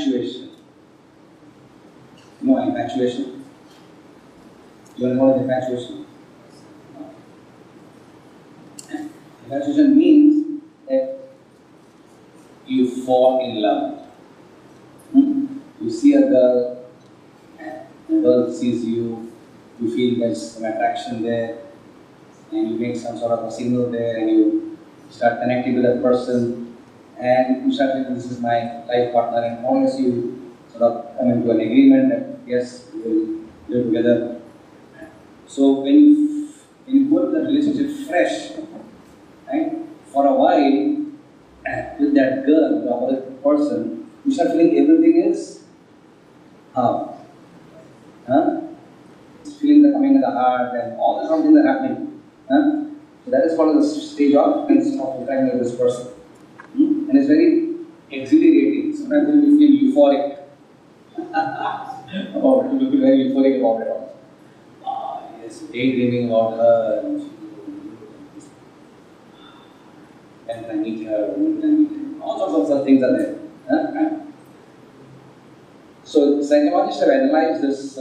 infatuation. You know infatuation? You know what is infatuation? Infatuation means that you fall in love. You see a girl, and the girl sees you, you feel there's some attraction there, and you make some sort of a signal there, and you start connecting with that person, and you start thinking, this is my life partner, and once you sort of come into an agreement that yes, we will live together. So when you go to the relationship fresh, right, for a while, with that girl, the other person, you start feeling everything is how? Feeling the coming in the heart and all the something that are happening. So that is called the stage of interacting with this person. And it's very exhilarating. Sometimes you feel euphoric about it. You feel very euphoric about it all. Yes, daydreaming about her. And I meet her, when I meet him. All sorts of things are there. So psychologists have analyzed this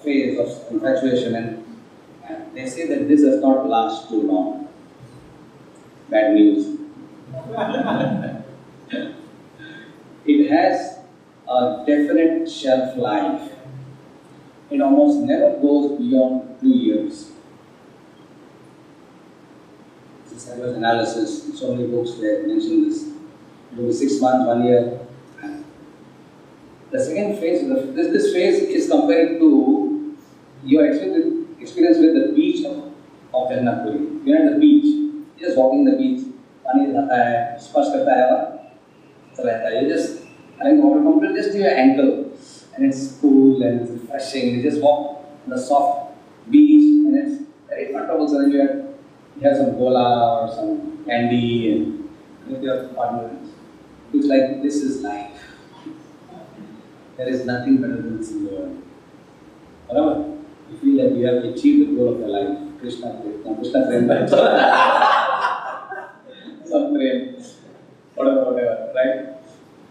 phase of infatuation, and they say that this does not last too long. Bad news. It has a definite shelf life. It almost never goes beyond 2 years. This is analysis. So many books that mention this. It will be 6 months, 1 year. The second phase, this phase is compared to your experience with the beach of Jagannath-puri. You're at the beach, you're just walking the beach, pani aata hai, sparsh karta hai, chal rehta hai. You're just having water completely just to your ankle, and it's cool and it's refreshing. You just walk on the soft beach, and it's very comfortable. So then you have some cola or some candy, and with your partner, it's like this is life. There is nothing better than this in the world. However, you feel that you have achieved the goal of your life. Krishna prem, some prem, whatever, right?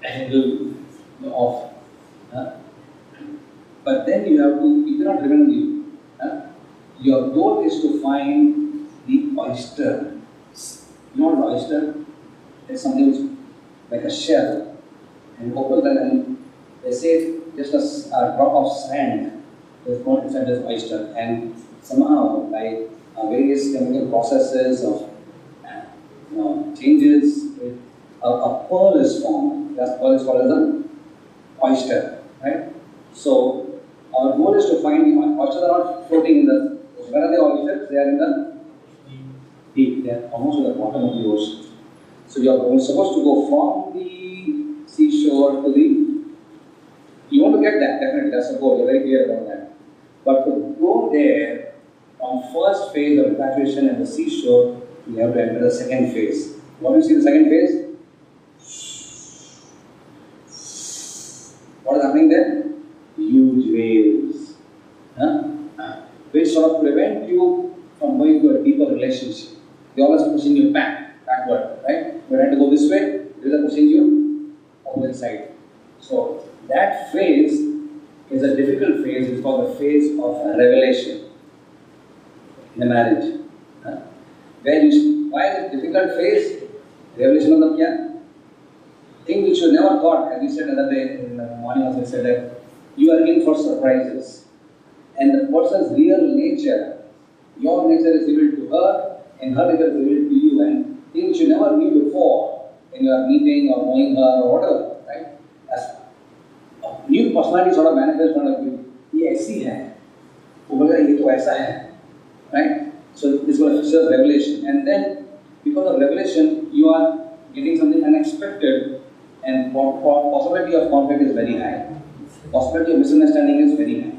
And you will off. But then you have to, you cannot remember you. Your goal is to find the oyster. You know what is oyster? It's something which, like a shell, and open that, and they say just a drop of sand is put inside this oyster, and somehow by various chemical processes of changes, a pearl is formed. That pearl is called as an oyster, right? So our goal is to find the oysters are not floating in the ocean. Where are the oysters? They are in the deep. They are almost at the bottom of the ocean. So you are supposed to go from the seashore to the. You want to get that, definitely, that's the goal, you're very clear about that. But to go there, from first phase of infatuation at the seashore, you have to enter the second phase. What do you see the second phase? What is happening there? Huge waves. Which sort of prevent you from going to a deeper relationship. They always pushing you backward, right? You're trying to go this way, they are pushing you opposite side. So, that phase is a difficult phase. It's called the phase of revelation in a marriage. Why is it difficult phase? Revelation of the thing which you never thought, as we said the other day in the morning, also said that you are in for surprises. And the person's real nature, your nature is revealed to her, and her nature is revealed to you. And things you never knew before when you are meeting or knowing her or whatever, right? New personality sort of manifests in front of you. ये ऐसी है, वो बोलेगा ये तो ऐसा है, right? So this was a revelation, and then because of revelation, you are getting something unexpected, and possibility of conflict is very high. Possibility of misunderstanding is very high.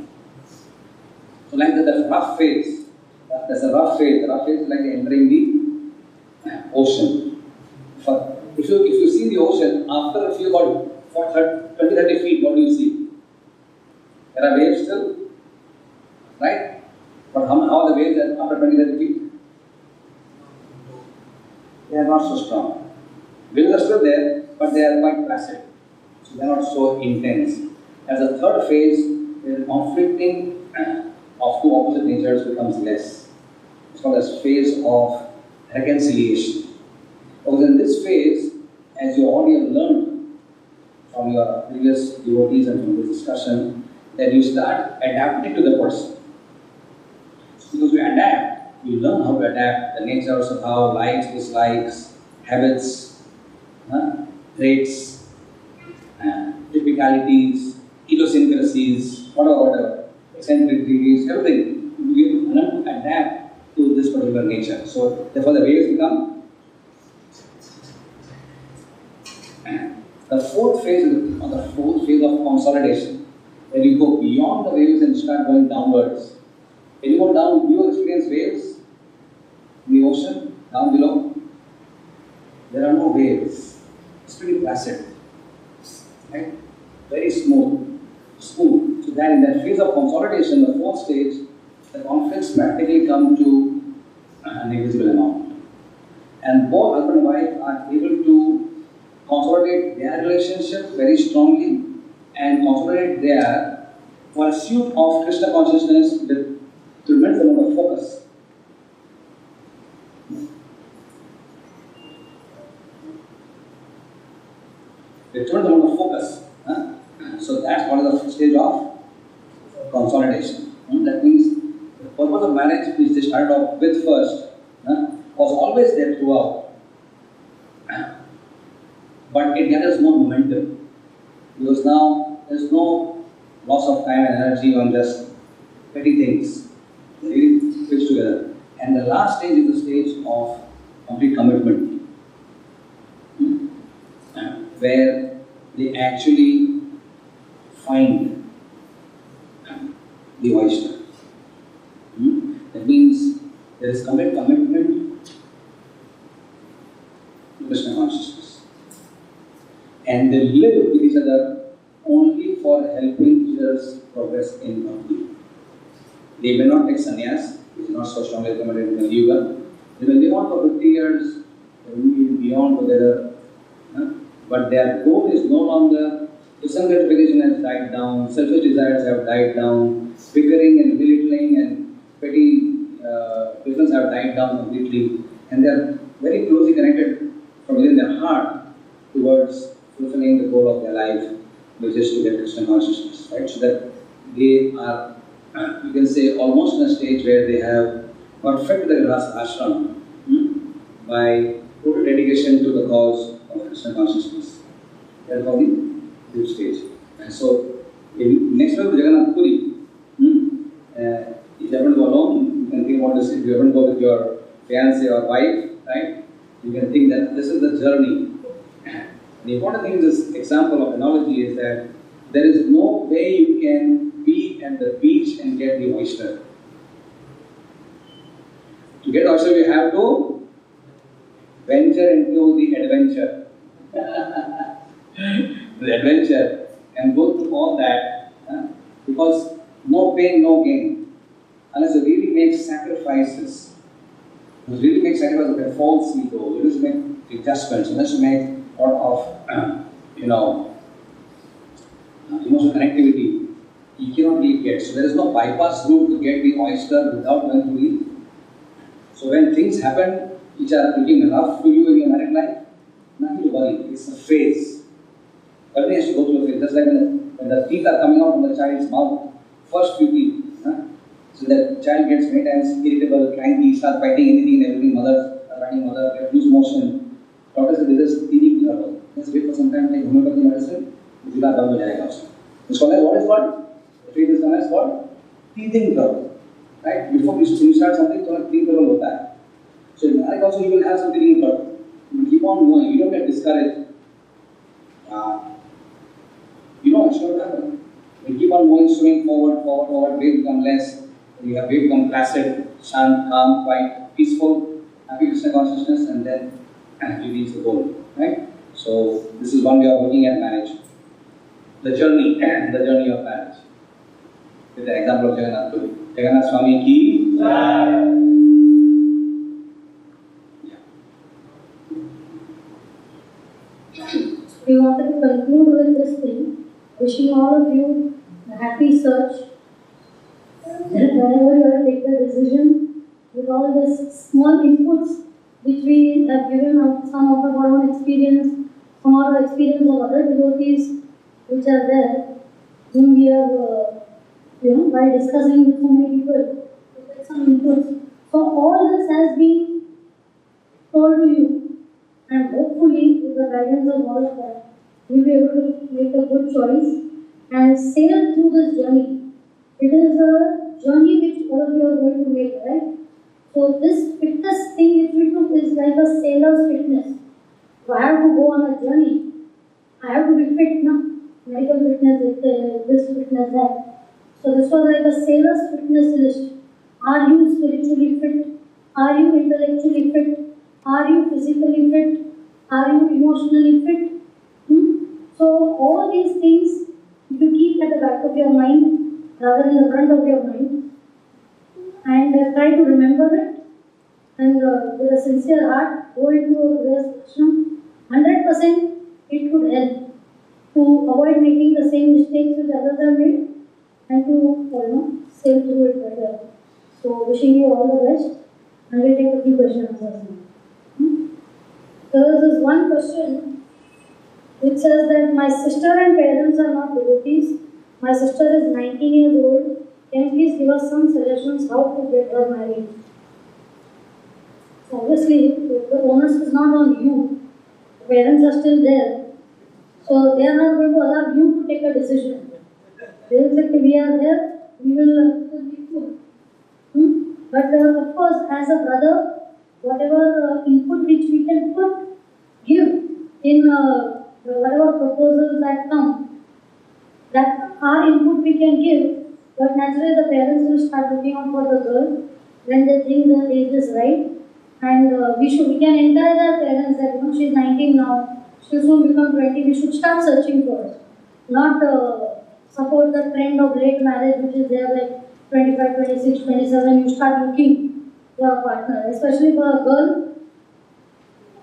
So like the rough phase, there's a rough phase. The rough phase is like entering the ocean. If you see the ocean after a few about 20-30 feet, what do you see? There are waves still, right? But how are the waves after 20-30 feet? They are not so strong. Waves are still there, but they are quite placid. So So they're not so intense. As a third phase, the conflicting of two opposite natures becomes less. It's called as phase of reconciliation. Because in this phase, as you already have learned from your previous devotees and from this discussion, that you start adapting to the person. Because you adapt, you learn how to adapt the natures of how likes, dislikes, habits, traits, typicalities, idiosyncrasies, whatever, eccentricities, everything. You learn to adapt to this particular nature. So, therefore, the waves become. The fourth phase is the fourth phase of consolidation, where you go beyond the waves and start going downwards. When you go down, you experience waves in the ocean, down below. There are no waves. It's pretty placid. Right? Very smooth. So that in that phase of consolidation, the fourth stage, the conflicts practically come to a negligible amount. And both husband and wife are able to consolidate their relationship very strongly and consolidate their pursuit of Krishna consciousness with tremendous amount of focus. With tremendous amount of focus. So that's one of the stage of consolidation. That means the purpose of marriage, which they started off with first, was always there throughout. But it gathers more momentum. Because now there's no loss of time and energy on just petty things. They really fits together. And the last stage is the stage of complete commitment. Where they actually find the oyster. That means there is complete commitment to Krishna consciousness. And they live with each other only for helping each other's progress in bhakti. They may not take sannyas, which is not so strongly recommended in the yoga. They will live on for 50 years, they will be beyond together. But their goal is no longer, if some gratification has died down, selfish desires have died down, bickering and belittling and petty business have died down completely, and they are very closely connected from within their heart towards fulfilling the goal of their life, which is to get Krishna consciousness, right? So that they are, you can say, almost in a stage where they have perfected the ashram by total dedication to the cause of Krishna consciousness. That is the fifth stage. And so, next time to Jagannath Puri, if you happen to go alone, you can think about this. If you happen to go with your fiancé or wife, right? You can think that this is the journey. The important thing in this example of analogy is that there is no way you can be at the beach and get the oyster. To get oyster, you have to venture into the adventure. The adventure and go through all that because no pain, no gain. Unless you really make sacrifices. You really make sacrifices that falsely go. You just make adjustments. Unless you make a lot of, emotional connectivity, you cannot really get. So there is no bypass route to get the oyster without going through it. So when things happen which are looking rough to you in your married life, nothing to worry. It's a phase. Everything has to go through a phase. Just like when the teeth are coming out from the child's mouth, first few teeth. So that child gets many times irritable, cranky, starts fighting anything and everything. Mothers are fighting mother, they lose motion. Doctor says this is teething trouble. Let's wait for some time, take homeopathy medicine, it's not done with diagnosis. It's called as what is called? The treat is known as what? Teething trouble. Right? Before you start something, it's called teething trouble. So in marriage also you will have some teething trouble. You keep on going, you don't get discouraged. It's not happen. You keep on going, swing forward, weight become less. You have weight become placid, shant, calm, quiet, peaceful, happy Krishna consciousness, and then you reach the goal. Right? So this is one way of looking at marriage. The journey of marriage. With the example of Jagannath Puri. Jagannath Swami ki jai. We wanted to conclude with this thing, wishing all of you a happy search. Whenever you have to take the decision, with all these small inputs which we have given of some of our own experience, some of the experience of other devotees which are there, whom we have, by discussing with so many people, we get some inputs. So all this has been told to you, and hopefully, with the guidance of all of us, you'll be able to make a good choice and sail through this journey. It is a journey which all of you are going to make, right? So this fitness thing which we took is like a sailor's fitness. So I have to go on a journey. I have to be fit now. Medical fitness, this fitness, that. So this was like a sailor's fitness list. Are you spiritually fit? Are you intellectually fit? Are you physically fit? Are you emotionally fit? So all these things you keep at the back of your mind rather than the front of your mind, and try to remember it, and with a sincere heart go into a Grihastha. 100% it could help to avoid making the same mistakes which others have made, and to sail through it better. So wishing you all the best, and we'll take a few questions now. There is this one question which says that my sister and parents are not devotees. My sister is 19 years old. Can you please give us some suggestions how to get her married? So obviously, the onus is not on you. The parents are still there. So they are not going to allow you to take a decision. They will say, we are there, we will be full. But of course, as a brother, whatever input which we can give in whatever proposals that come, that our input we can give, but naturally the parents will start looking out for the girl when they think the age is right, and we can encourage our parents that she is 19 now, she will soon become 20, we should start searching for it, not support the trend of late marriage which is there like 25, 26, 27, you start looking for a partner, especially for a girl.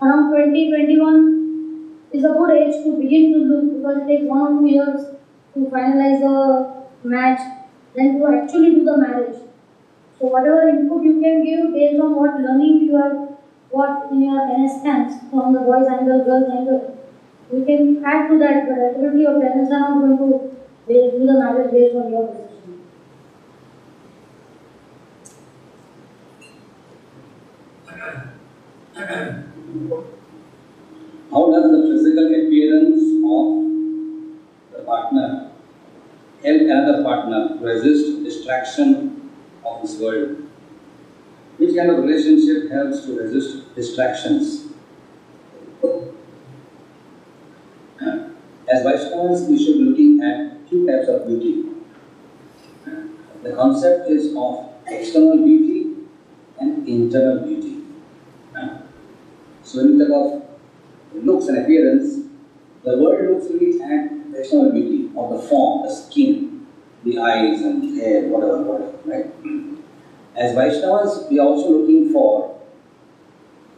Around 20, 21 is a good age to begin to look, because it takes 1 or 2 years to finalize a match, then to actually do the marriage. So whatever input you can give based on what learning you have got in your NS camps from the boys angle, girls angle, you can add to that, but ultimately your parents are not going to do the marriage based on your decision. How does the physical appearance of the partner help another partner to resist distraction of this world? Which kind of relationship helps to resist distractions? As Vaishnavas, we should be looking at two types of beauty. The concept is of external beauty and internal beauty. So when you talk of looks and appearance, the world looks really at the external beauty of the form, the skin, the eyes and hair, whatever, right? As Vaishnavas, we are also looking for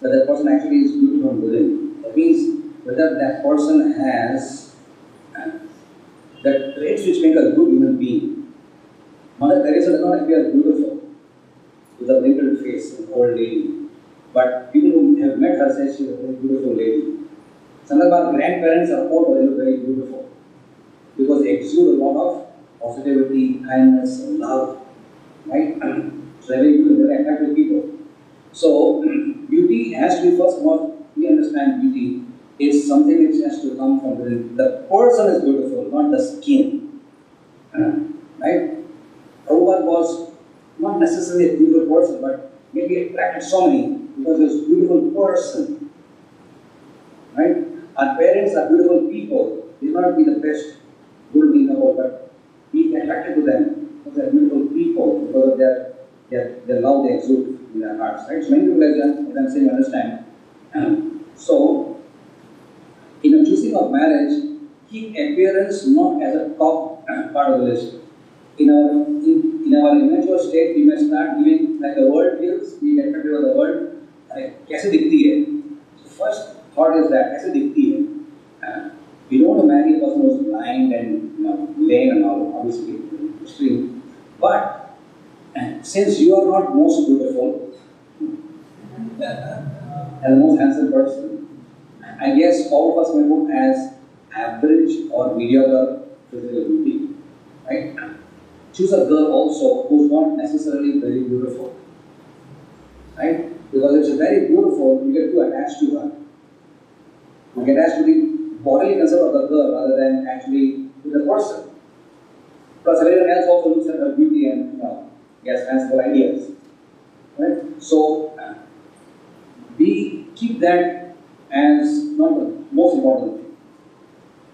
that the person actually is beautiful from within. That means whether that person has the traits which make a good human being. Mother Teresa does not appear beautiful with a wrinkled face, an old lady. But people who have met her say she is a very beautiful lady. Some of our grandparents are old, but they look very beautiful because they exude a lot of positivity, kindness, and love. Right? So they're very beautiful, very attractive people. So beauty has to be, first of all, we understand beauty is something which has to come from within. The person is beautiful, not the skin. Right? Prabhupada was not necessarily a beautiful person, but maybe attracted so many because he was a beautiful person. Right? Our parents are beautiful people. They may not be the best good in the world, but be attracted to them because they are beautiful people, because of their love they exude in their hearts. Right? So many people, as I'm saying, understand. So, in the choosing of marriage, keep appearance not as a top part of the list. In our immature state, we may start giving like the world feels, we get attracted to the world. कैसे दिखती है? So first thought is that कैसे दिखती है? You don't want to marry a person who's blind and lame and all, obviously, extreme. But since you are not most beautiful and the most handsome person, I guess all of us may put as average or mediocre physical beauty, right? Choose a girl also who's not necessarily very beautiful, right? Because if she's very beautiful, you get too attached to her. You get attached to the bodily concept of the girl rather than actually to the person. Plus, everyone else also looks at her beauty and gets fanciful ideas, right? So, we keep that as not the most important thing,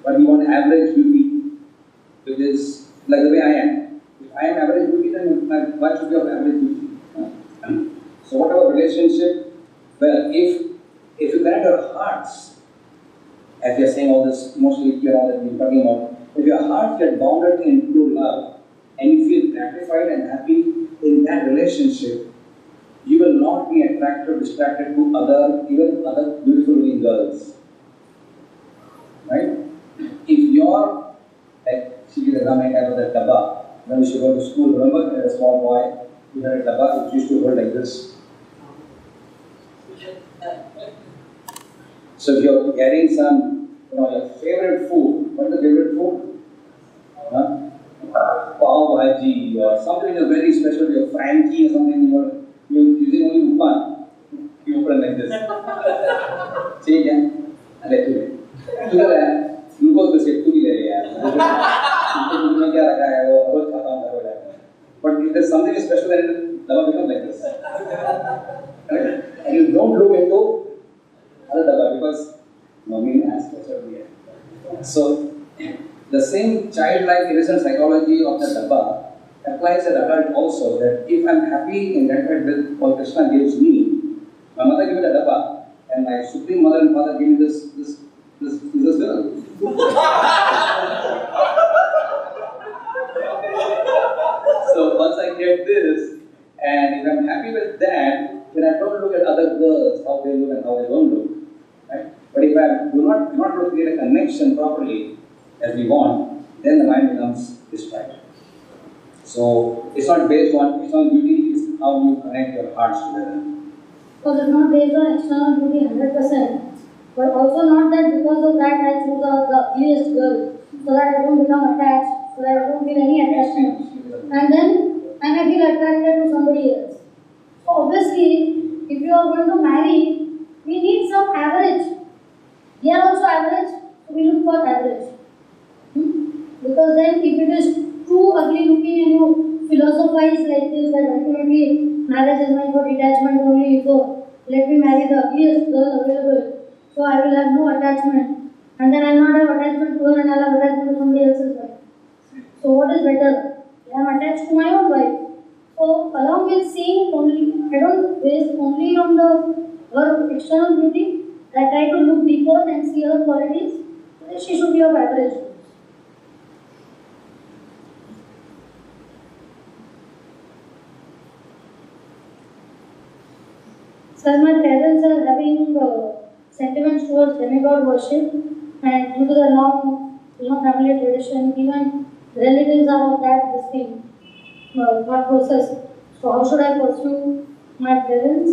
but we want average beauty, which is like the way I am. If I am average beauty, then my wife should be of average beauty. So whatever relationship, well, if you connect your hearts, as we are saying all this emotionally clear, all that we're talking about, if your hearts get bounded into love and you feel gratified and happy in that relationship, you will not be attracted, distracted to even other beautiful looking girls. Right? If you're, like, she did a comment out of that dabba, when we used to go to school, remember, as a small boy, we had a dabba which used to hold like this. So if you're carrying some, your favorite food, what is the favorite food? Pav bhaji or something is very special, your Frankie or something, you're using only one. You open like this. See again? I'll let you in. Glucose biscuit, too le But if there's something special, then the dabba becomes like this. Right? And you don't look into other dabba because mommy has special here. So, the same childlike innocent psychology of the dabba applies at adult also, that if I'm happy in that way with what Krishna gives me, my mother gave me the dabba, and my supreme mother and father gave me this girl. So once I get this, and if I'm happy with that, then I don't look at other girls, how they look and how they don't look. Right? But if I'm not able to create a connection properly as we want, then the mind becomes distracted. So it's not based on external beauty, it's how you connect your hearts together. So it's not based on external beauty 100%, but also not that because of that I choose the ugliest girl, so that I don't become attached, so that I don't feel any attachment. And then I may feel attracted to somebody else. So obviously, if you are going to marry, we need some average. They are also average, so we look for average. Because then if it is too ugly looking and you philosophize like this, that ultimately marriage is meant for detachment only, so let me marry the ugliest girl available, so I will have no attachment, and then I will not have attachment to her and I will have attachment to somebody else's wife. So what is better? I am attached to my own wife. So along with seeing only, I don't base only on her external beauty, I try to look deeper and see her qualities, so that she should be of average. So my parents are having sentiments towards demigod worship, and due to the long, family tradition, even relatives are of that thought process. So how should I pursue my parents?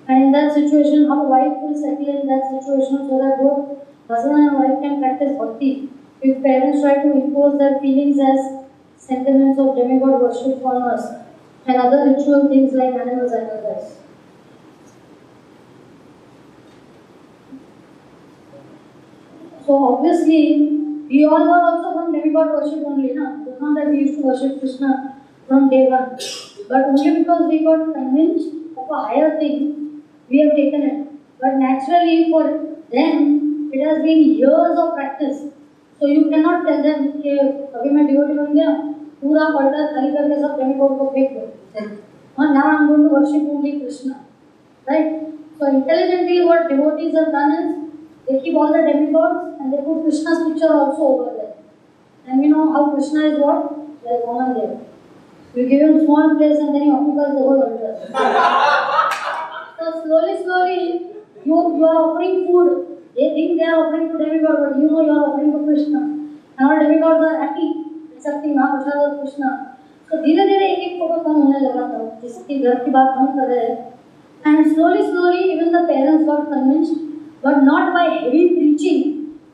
And in that situation, how wife will settle in that situation so that both husband and wife can practice bhakti? If parents try to impose their feelings as sentiments of demigod worship on us, and other ritual things like animal sacrifice. So obviously, we all were also from demigod worship only, no? It's not that we used to worship Krishna from day one, but only because we got convinced of a higher thing, we have taken it. But naturally, for them, it has been years of practice. So you cannot tell them, "Okay, अभी मैं devotee बन गया, पूरा पढ़ता खाली करके सब demigod को फेंक दो." Now I'm going to worship only Krishna, right? So intelligently, what devotees have done is, they keep all the demigods and they put Krishna's picture also over there. And we know how Krishna is what? Like woman there. You give him small place and then he occupies the whole altar. So slowly, you are offering food They think they are offering to demigod, but you know you are offering to Krishna. And all demigods are happy accepting Mahaprasad of Krishna. So धीरे धीरे एक एक photo कम होने लगा था, जिसकी घर की बात हम कर रहे हैं. And slowly, even the parents got convinced, but not by heavy preaching.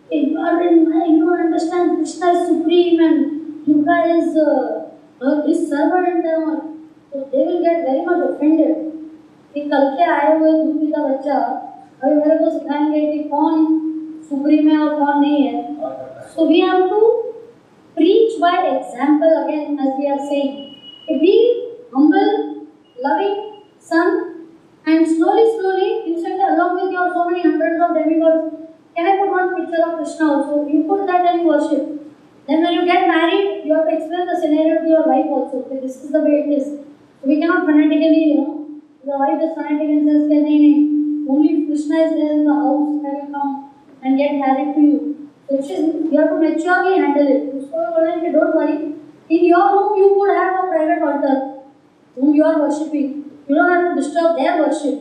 You don't understand Krishna is supreme and Durga is his servant and all. So they will get very much offended. कि कल के आए हुए दूसरी का बच्चा अभी मेरे को सिखाएंगे कि कौन सुप्रीम है और कौन नहीं है. So we have to preach by example again, as we are saying. Be humble, loving son, and slowly you said that along with your so many hundreds of demigods, can I put one picture of Krishna also? You put that and worship. Then when you get married, you have to explain the scenario to your wife also. Okay, this is the way it is. So we cannot fanatically, the wife is fanatic and says, only if Krishna is there in the house, I will come and get married to you. So you have to maturely handle it. Don't worry. In your home, you could have a private altar whom you are worshipping. You don't have to disturb their worship.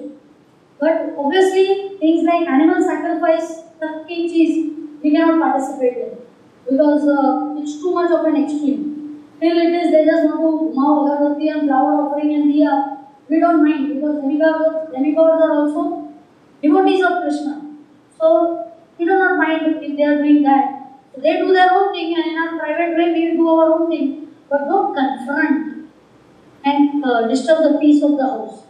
But obviously, things like animal sacrifice, turkey, cheese, we cannot participate in because it's too much of an extreme. Till it is, they just want to Mao Agarbatti and flower offering and diya. We don't mind because demigods are also devotees of Krishna. So we do not mind if they are doing that. So they do their own thing and in our private way we do our own thing. But don't confront and disturb the peace of the house.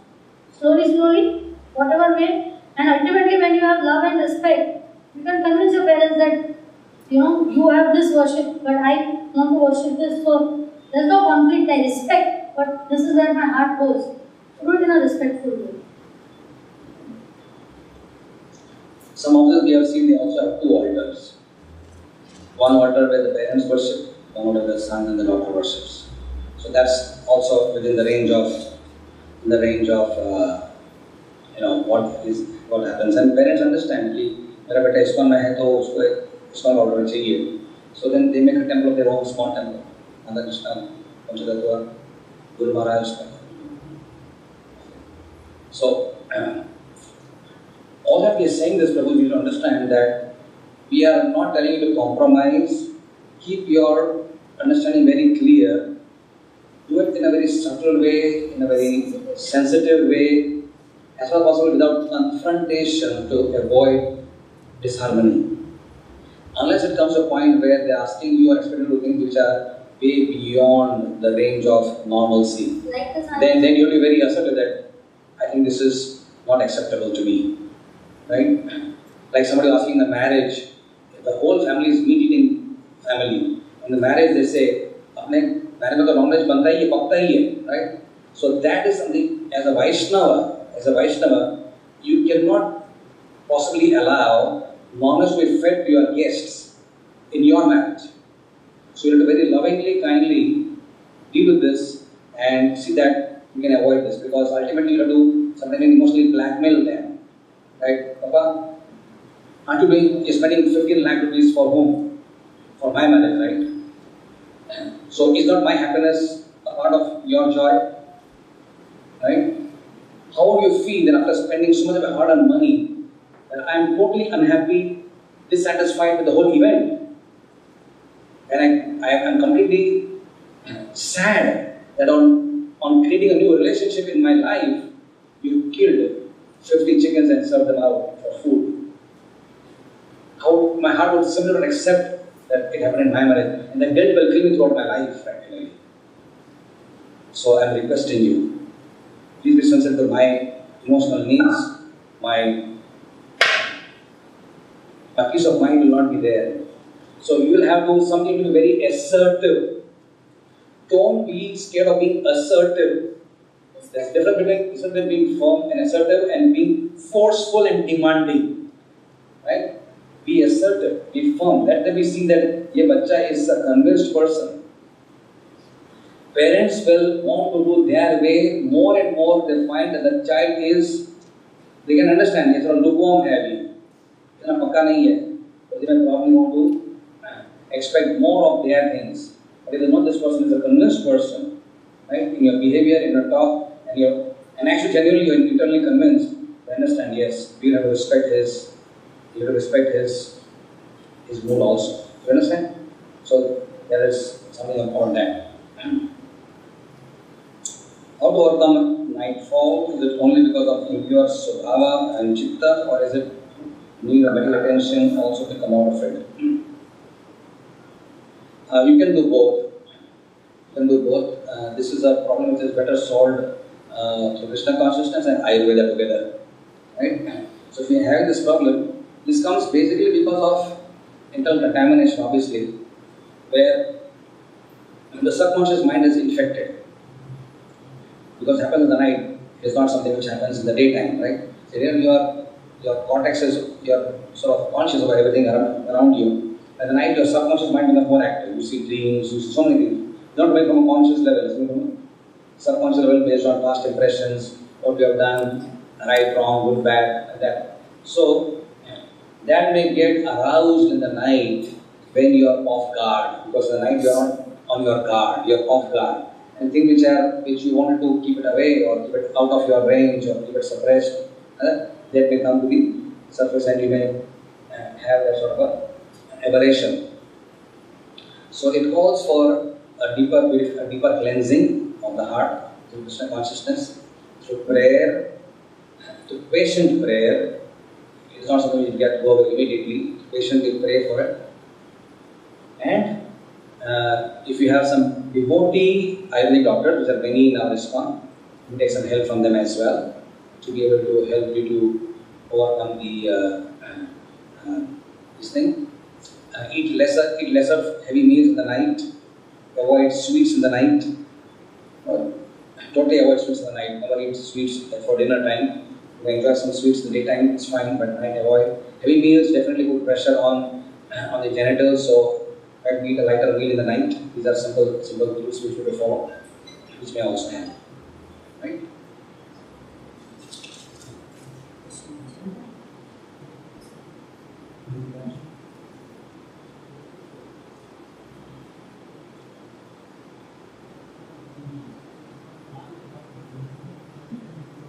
Slowly, whatever way, and ultimately when you have love and respect, you can convince your parents that you have this worship, but I want to worship this. So there's no conflict. I respect, but this is where my heart goes. Do it in a respectful way. Some of us we have seen they also have two altars. One altar where the parents worship, one altar where the son and the daughter worships. So that's also within the range of what happens. And parents understand कि मेरा बेटा ISKCON में है तो उसको ISKCON order चाहिए. So then they make a temple of their own, small temple. Radha Krishna, Panchatattva, Guru Maharaj. So all that we are saying this, Prabhu, you need to understand that we are not telling you to compromise. Keep your understanding very clear. Do it in a very subtle way, in a very sensitive way, as far as possible without confrontation to avoid disharmony. Unless it comes to a point where they are asking you or expecting to do things which are way beyond the range of normalcy. Then you'll be very assertive that I think this is not acceptable to me. Right? Like somebody asking the marriage, if the whole family is meat-eating family. In the marriage they say, अपने marriage में तो non-veg बनता ही है, पकता ही है, right? So that is something, as a Vaishnava, you cannot possibly allow non-veg to be fed to your guests in your marriage. So you have to very lovingly, kindly deal with this and see that you can avoid this, because ultimately you have to sometimes emotionally blackmail them. Right? Papa, aren't you doing, you're spending 15 lakh rupees for whom? For my marriage, right? So is not my happiness a part of your joy? Right? How would you feel that after spending so much of hard-earned money, that I am totally unhappy, dissatisfied with the whole event? And I am completely sad that on creating a new relationship in my life, you killed 50 chickens and served them out for food. How my heart would simply not accept that it happened in my marriage, and that guilt will kill me throughout my life, practically. So I am requesting you, please be sensitive to my emotional needs. My peace of mind will not be there. So you will have to something to be very assertive. Don't be scared of being assertive. There's a difference between being firm and assertive and being forceful and demanding. Right? Be assertive, be firm. Let them be seen that ye bachcha is a convinced person. Parents will want to do their way more and more. They find that the child is, they can understand, it's a lukewarm heavy. It's not pakka nahi hai. But they probably want to expect more of their things. But if they know this person is a convinced person, right? In your behavior, in your talk, and actually genuinely you're internally convinced, they understand, yes, we have to respect his you have to respect his mood also. You understand? So there is something important there. How to overcome nightfall? Is it only because of impure swabhava and chitta, or is it need a medical attention also to come out of it? You can do both. This is a problem which is better solved through Krishna consciousness and Ayurveda together. Right? So if you have this problem, this comes basically because of internal contamination, obviously, where the subconscious mind is infected. Because it happens in the night, it's not something which happens in the daytime, right? So here your cortex is, you're sort of conscious about everything around you. At the night, your subconscious mind becomes more active. You see dreams, you see so many things. Not very from a conscious level, it's from a subconscious level based on past impressions, what you have done, right, wrong, good, bad, and that. So, that may get aroused in the night when you are off guard. Because in the night you are not on your guard, you are off guard. And things which you wanted to keep it away or keep it out of your range or keep it suppressed, that may come to the surface and you may have that sort of a aberration. So it calls for a deeper cleansing of the heart through Krishna consciousness, through prayer, through patient prayer. It's not something you get go over immediately. Patiently pray for it. And if you have some devotee Ayurvedic doctors, which are many in our ISKCON, you take some help from them as well to be able to help you to overcome this thing. Eat lesser heavy meals in the night. Avoid sweets in the night. Totally avoid sweets in the night. Never eat sweets for dinner time. You can enjoy some sweets in the daytime, it's fine, but at night avoid. Heavy meals definitely put pressure on the genitals, so try to eat a lighter meal in the night. These are simple rules which we follow, which may also help. Right?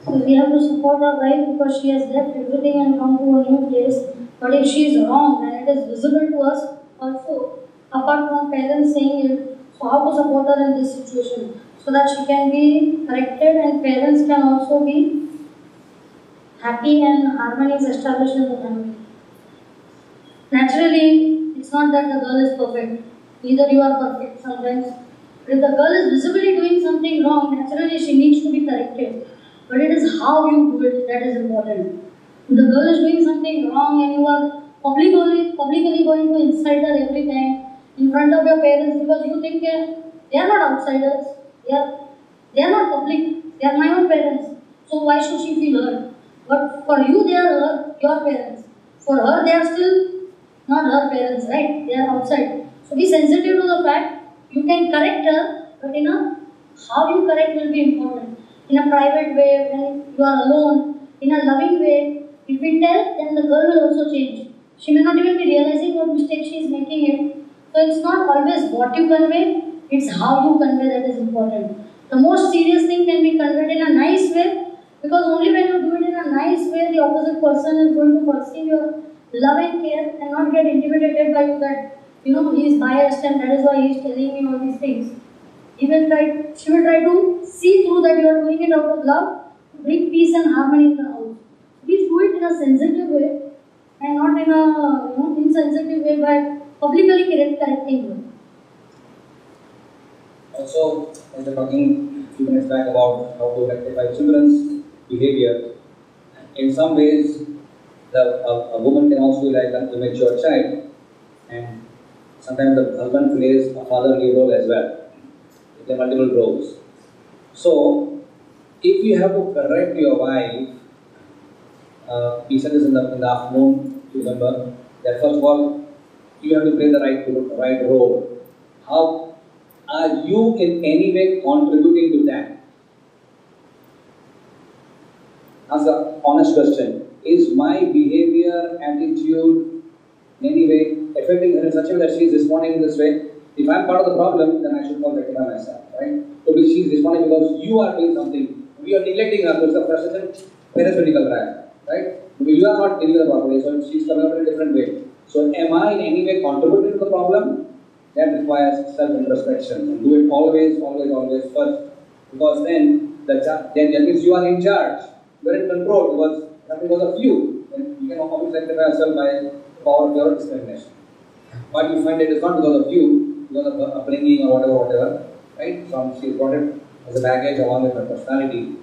So we have to support our wife because she has left everything and come to a new place. But if she is wrong and it is visible to us also, apart from parents saying it, so how to support her in this situation? So that she can be corrected and parents can also be happy and harmony is established in the family. Naturally, it's not that the girl is perfect. Neither you are perfect sometimes. But if the girl is visibly doing something wrong, naturally she needs to be corrected. But it is how you do it that is important. If the girl is doing something wrong and you are publicly going to insult her every time in front of your parents because you think they are not outsiders, they are not public, they are my own parents. So why should she feel hurt? But for you, they are your parents. For her, they are still not her parents, right? They are outside. So be sensitive to the fact you can correct her, but how you correct will be important. In a private way, when you are alone, in a loving way. If we tell, then the girl will also change. She may not even be realizing what mistake she is making it. So it's not always what you convey, it's how you convey that is important. The most serious thing can be conveyed in a nice way, because only when you do it in a nice way, the opposite person is going to perceive your love and care and not get intimidated by you that, he is biased and that is why he is telling me all these things. She will try to see through that you are doing it out of love to bring peace and harmony in the house. Please do it in a sensitive way and not in a insensitive way by publicly correcting you. Also, as we were talking a few minutes back about how to rectify children's behavior, in some ways, a woman can also be like an immature child, and sometimes the husband plays a fatherly role as well. There are multiple roles. So, if you have to correct your wife, we said this in the afternoon, remember, that first of all, you have to play the right role. How are you in any way contributing to that? Ask an honest question. Is my behavior, attitude, in any way affecting her in such a way that she is responding in this way? If I am part of the problem, then I should not rectify myself, right? So she is responding because you are doing something. We are neglecting her, so it's a frustration, parents will right? You are not dealing with the property, so she's coming out in a different way. So am I in any way contributing to the problem? That requires self-introspection. And do it always, always, always first. Because then that means you are in charge. You are in control because that because of you. And you can always rectify yourself by the power of your discrimination. But you find it is not because of you, because of the upbringing or whatever, right? So she brought it as a baggage along with her personality.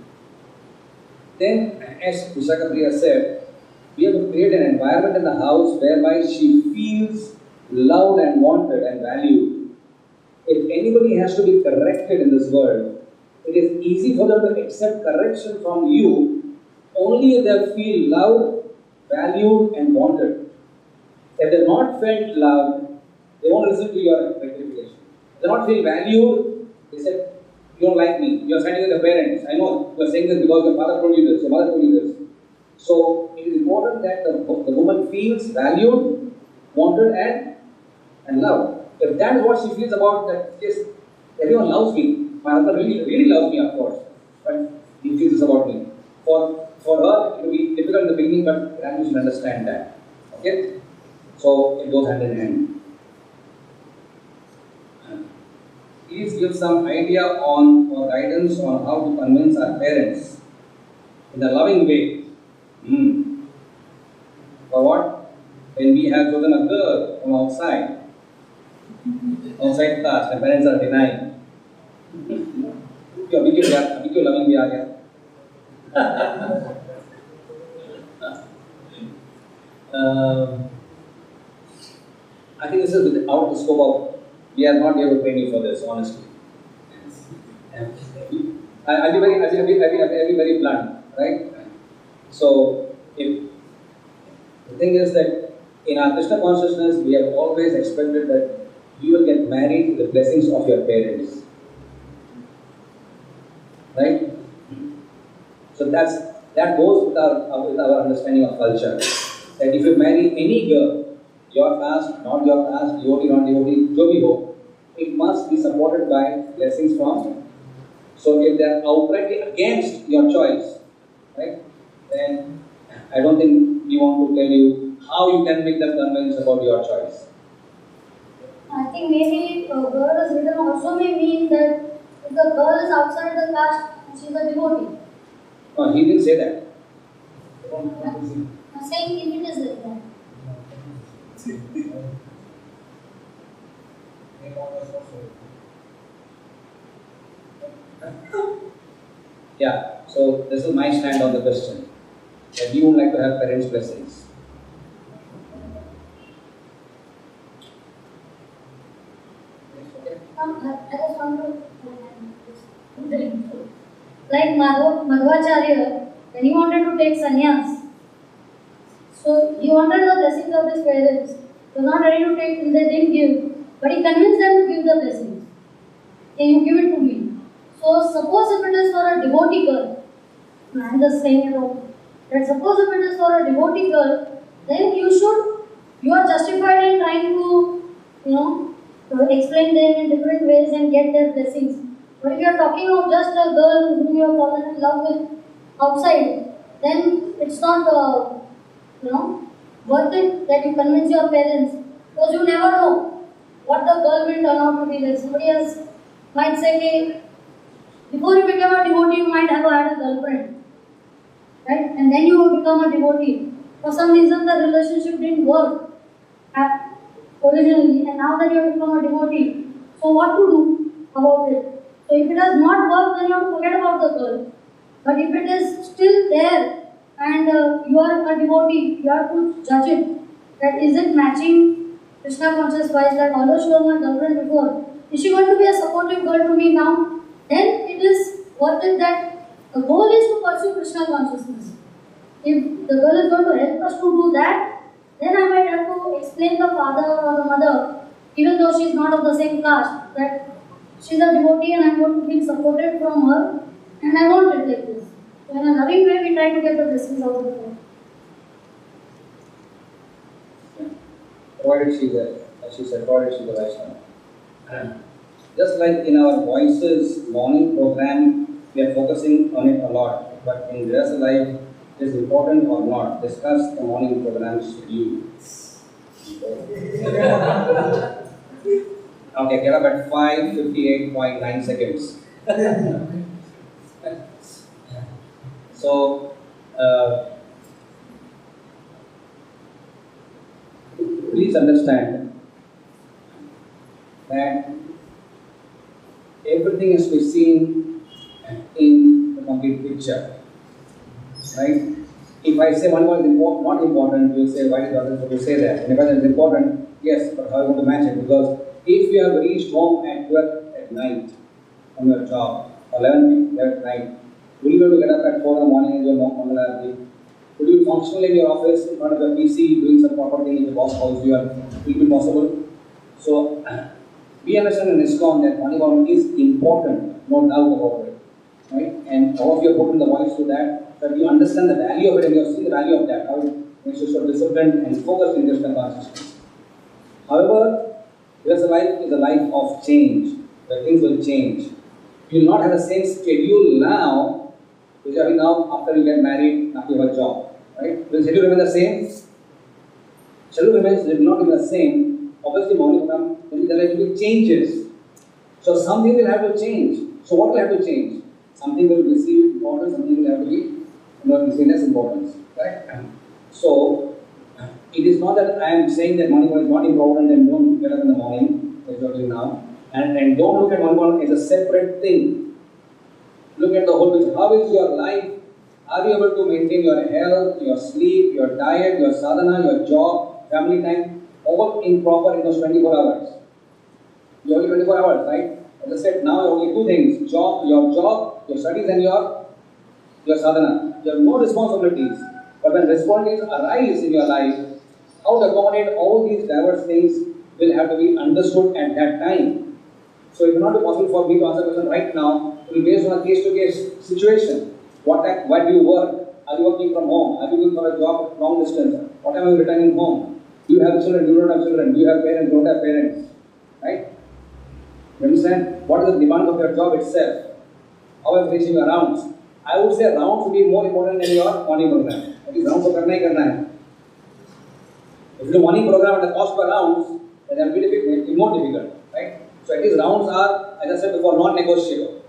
Then, as Vishaka Priya said, we have to create an environment in the house whereby she feels loved and wanted and valued. If anybody has to be corrected in this world, it is easy for them to accept correction from you only if they feel loved, valued, and wanted. If they are not felt loved, they won't listen to your rectification. If they not feel valued, they say, you don't like me, you are fighting with the parents. I know, you are saying this because your father told you this, your mother told you this. So, it is important that the woman feels valued, wanted, and loved. If that is what she feels about that, yes, everyone loves me. My husband really loves me, of course. But he feels this about me. For her, it will be difficult in the beginning, but gradually she'll understand that. Okay? So, it goes hand in hand. Please give some idea on or guidance on how to convince our parents in a loving way. For what? When we have chosen a girl from outside caste, and parents are denying. अभी क्यों loving भी आ गया? I think this is out of the scope of. We are not here to train you for this, honestly. I'll be very blunt, right? So, if the thing is that in our Krishna consciousness, we have always expected that you will get married with the blessings of your parents, right? So that goes with our understanding of culture. That if you marry any girl, your caste, not your caste, devotee, not devotee, jo bhi ho, it must be supported by blessings from. So if they are outrightly against your choice, right, then I don't think we want to tell you how you can make them convinced about your choice. I think maybe a girl is written also may mean that if the girl is outside the caste, she is a devotee. No, he didn't say that. I'm saying if it is like that. Yeah, so this is my stand on the question. That you would like to have parents' blessings. I just want to like Madhvacharya, when he wanted to take sannyas, so he wanted the blessings of his parents. He was not ready to take till they didn't give, but he convinced them to give the blessings. Can you give it to me? So suppose if it is for a devotee girl, I am just saying that suppose if it is for a devotee girl, then you are justified in trying to, explain them in different ways and get their blessings. But if you are talking of just a girl whom you have fallen in love with outside, then it's not, worth it that you convince your parents, because you never know what the girl will turn out to be. Like somebody else might say, hey, before you become a devotee, you might have had a girlfriend, right? And then you will become a devotee. For some reason, the relationship didn't work originally, and now that you have become a devotee, so what to do about it? So if it does not work, then you have to forget about the girl. But if it is still there, and you are a devotee, you have to judge it. That is it matching Krishna conscious wise, that although she was my girlfriend before, is she going to be a supportive girl to me now? Then it is worth it that the goal is to pursue Krishna consciousness. If the girl is going to help us to do that, then I might have to explain the father or the mother, even though she is not of the same caste, that she is a devotee and I am going to be supported from her and I want it like this. So in a loving way, we try to get the blessings out of her. Provided she is as she said, provided she is a Vaishnava. Just like in our Voices morning program, we are focusing on it a lot. But in Grihastha life, is important or not. Discuss the morning program schedule. Okay, get up at 5:58.9 seconds. So, please understand that everything is to be seen in the complete picture, right? If I say one word is not important, you will say, why is others to say that? And if it is important, yes, but how are you going to match it? Because if you have reached home at 12 at night from your job, 11 at night, will you be able to get up at 4 in the morning and do a Mangalarti? Will you function in your office in front of your PC doing some proper thing if the boss calls you? Will it be possible? So, we understand in ISKCON that morning program is important, no doubt about it. Right? And all of you have put in the voice to that, that you understand the value of it and you have seen the value of that, how it makes you so disciplined and focused in just and consciousness. However, this life is a life of change, where things will change. You will not have the same schedule now, which are now after you get married, after you have a job. Right? Will schedule remain the same? Schedule remains not remain the same. Obviously, morning program, there will be changes. So something will have to change. So what will have to change? Something will receive importance, something will have to be receive less importance. Right? So it is not that I am saying that morning program is not important and don't get up in the morning, as you are doing now, and don't look at morning program as a separate thing. Look at the whole picture. How is your life? Are you able to maintain your health, your sleep, your diet, your sadhana, your job, family time, all in proper in those 24 hours? You only 24 hours, right? As I said, now only two things: your studies, and your sadhana. You have no responsibilities. But when responsibilities arise in your life, how to accommodate all these diverse things will have to be understood at that time. So it will not be possible for me to answer the question right now. It will be based on a case-to-case situation. What do you work? Are you working from home? Are you going for a job long distance? What time are you returning home? Do you have children? Do you don't have children? Do you have parents? Don't have parents? Right? You understand? What is the demand of your job itself? How am I reaching your rounds? I would say rounds will be more important than your morning program. That is, rounds to karna hi karna hai. If you do morning program at the cost per rounds, then it will be more difficult. Right? So at least rounds are, as I said before, non-negotiable.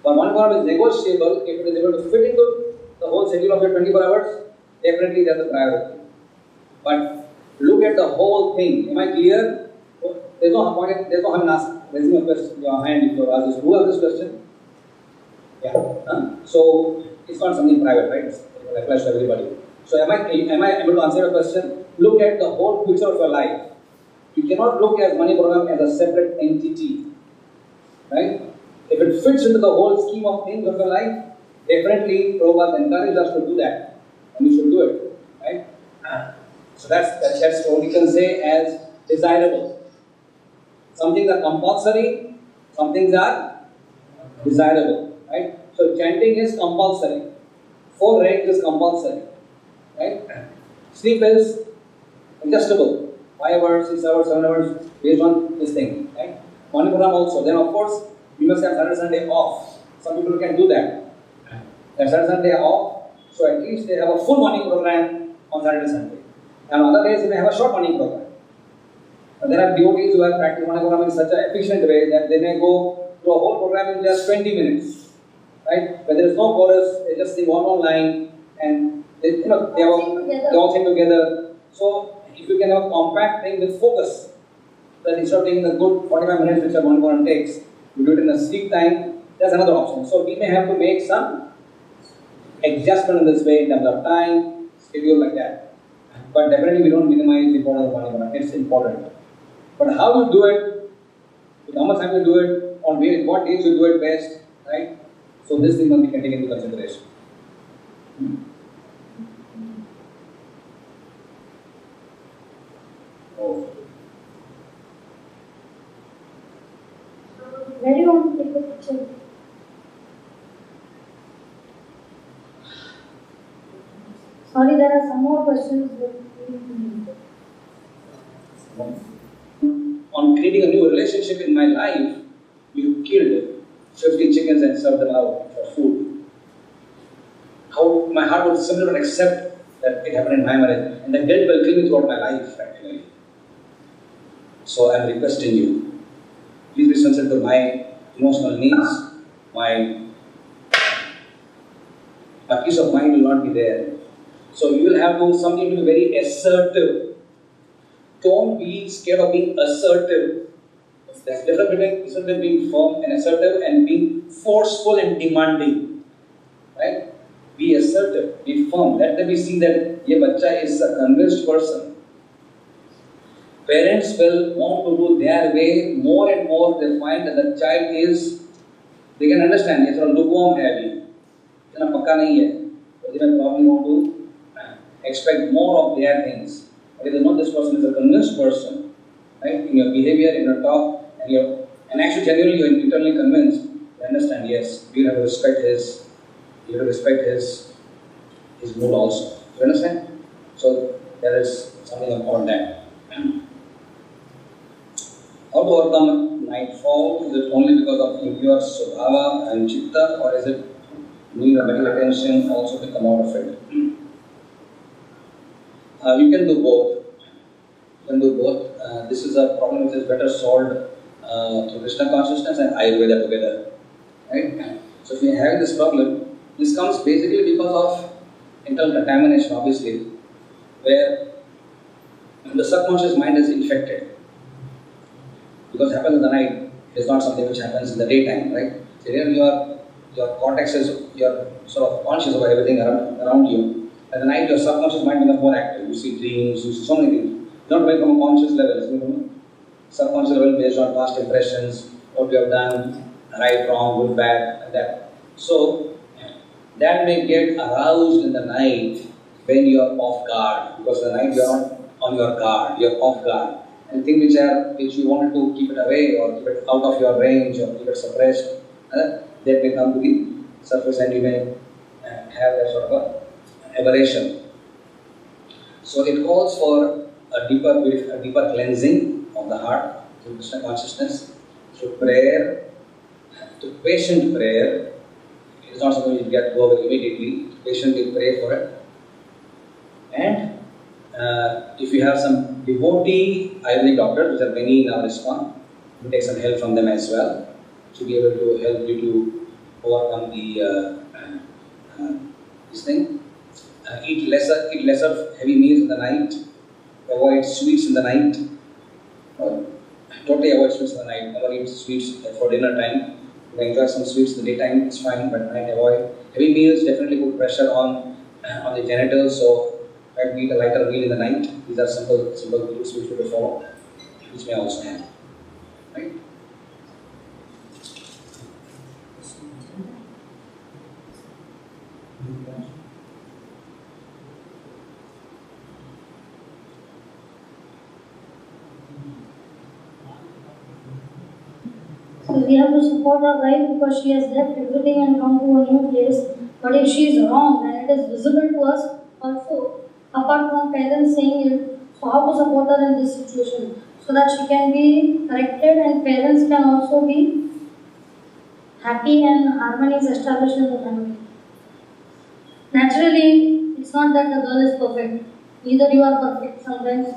But morning program is negotiable if it is able to fit into the whole schedule of your 24 hours. Definitely that's a priority. But look at the whole thing. Am I clear? There's no point. There's no harm in raising your hand if you ask this. Who has this question? Yeah. So it's not something private, right? It's applies to everybody. So am I able to answer your question? Look at the whole picture of your life. You cannot look at money program as a separate entity, right? If it fits into the whole scheme of things of your life, definitely Prabhupada encouraged us to do that, and we should do it, right? So that's what we can say as desirable. Some things are compulsory, some things are desirable, right? So chanting is compulsory. 4 rains is compulsory, right? Sleep is adjustable. 5 hours, 6 hours, 7 hours, based on this thing, right? Morning program also. Then of course, you must have Saturday, Sunday off. Some people can do that. They have Saturday, Sunday off, so at least they have a full morning program on Saturday, Sunday. And on other days, they may have a short morning program. And there are devotees who have practiced morning program in such an efficient way that they may go through a whole program in just 20 minutes, right? When there is no chorus, they just sing one line, and they all sing together. So if you can have a compact thing with focus, then instead of taking the good 45 minutes which a morning program takes, you do it in a sleep time, that's another option. So we may have to make some adjustment in this way in terms of time, schedule like that. But definitely we don't minimize the importance of morning program. It's important. But how you do it, with how much time you do it, on what days you do it best, right? So this thing must be taken into consideration. Oh. Where do you want to take the picture? Sorry, there are some more questions. On creating a new relationship in my life, you killed 50 chickens and served them out for food. How how my heart would simply not accept that it happened in my marriage, and the guilt will kill me throughout my life, practically. So I'm requesting you, please be sensitive to my emotional needs, my peace of mind will not be there. So you will have to something to be very assertive. Don't be scared of being assertive. There's a difference between being firm and assertive and being forceful and demanding. Right? Be assertive, be firm. Let them be see that your bacha is a convinced person. Parents will want to do their way more and more. They find that the child is, they can understand, it's a lukewarm heavy. It's not pakka nahi hai. So they will probably want to expect more of their things. But if they know this person is a convinced person, right? In your behavior, in your talk, and actually genuinely you're internally convinced, you understand, yes, you have to respect his mood also. You understand? So there is something about that. How to overcome nightfall? Is it only because of impure subhava and chitta, or is it need a medical attention also to come out of it? You can do both. This is a problem which is better solved through Krishna consciousness and Ayurveda together. Right? So if you have this problem, this comes basically because of internal contamination, obviously, where the subconscious mind is infected. Because it happens in the night, it is not something which happens in the daytime, right? So here your cortex is, you're sort of conscious about everything around you. At the night, your subconscious mind becomes more active. You see dreams, you see so many things. Not very from a conscious level, subconscious level based on past impressions, what you have done, right, wrong, good, bad, and that. So, that may get aroused in the night when you are off guard. Because in the night you are not on your guard, you are off guard. And things which you wanted to keep it away or keep it out of your range or keep it suppressed, that may come to the surface and you may have that sort of aberration. So it calls for a deeper cleansing of the heart through Krishna consciousness, through prayer, through patient prayer. It is not something you get go away immediately. Patiently pray for it. And if you have some devotee Ayurvedic doctors, which are many in our ISKCON, you take some help from them as well to be able to help you to overcome this thing. Eat lesser heavy meals in the night. Avoid sweets in the night. Totally avoid sweets in the night. Never eat sweets for dinner time. You can enjoy some sweets in the daytime, it's fine, but at night avoid. Heavy meals definitely put pressure on the genitals, so try to eat a lighter meal in the night. These are simple rules which we should follow, which may also have. Right? So we have to support our wife because she has left everything and come to a new place. But if she is wrong and it is visible to us also, apart from parents saying it, so how to support her in this situation? So that she can be corrected and parents can also be happy and harmony is established in the family. Naturally, it's not that the girl is perfect. Neither you are perfect sometimes.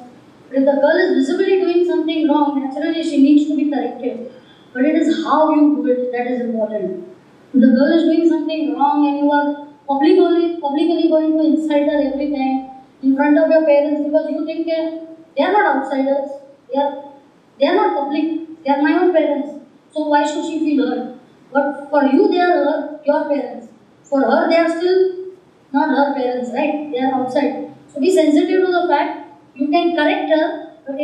But if the girl is visibly doing something wrong, naturally she needs to be corrected. But it is how you do it that is important. If the girl is doing something wrong and you are publicly going to incite her every time in front of your parents because you think they are not outsiders, they are not public, they are my own parents. So why should she feel hurt? But for you, they are your parents. For her, they are still not her parents, right? They are outside. So be sensitive to the fact you can correct her, but